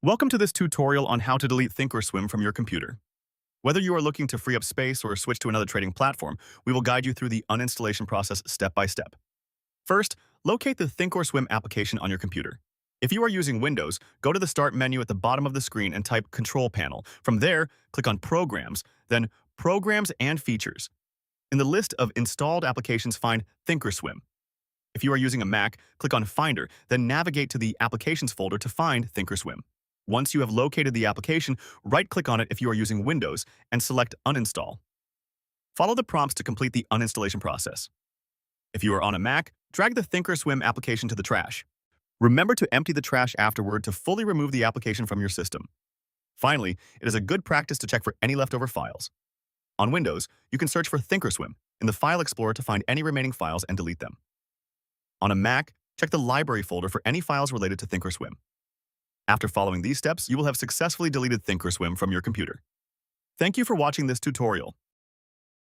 Welcome to this tutorial on how to delete Thinkorswim from your computer. Whether you are looking to free up space or switch to another trading platform, we will guide you through the uninstallation process step by step. First, locate the Thinkorswim application on your computer. If you are using Windows, go to the Start menu at the bottom of the screen and type Control Panel. From there, click on Programs, then Programs and Features. In the list of installed applications, find Thinkorswim. If you are using a Mac, click on Finder, then navigate to the Applications folder to find Thinkorswim. Once you have located the application, right-click on it if you are using Windows and select Uninstall. Follow the prompts to complete the uninstallation process. If you are on a Mac, drag the Thinkorswim application to the trash. Remember to empty the trash afterward to fully remove the application from your system. Finally, it is a good practice to check for any leftover files. On Windows, you can search for Thinkorswim in the File Explorer to find any remaining files and delete them. On a Mac, check the Library folder for any files related to Thinkorswim. After following these steps, you will have successfully deleted Thinkorswim from your computer. Thank you for watching this tutorial.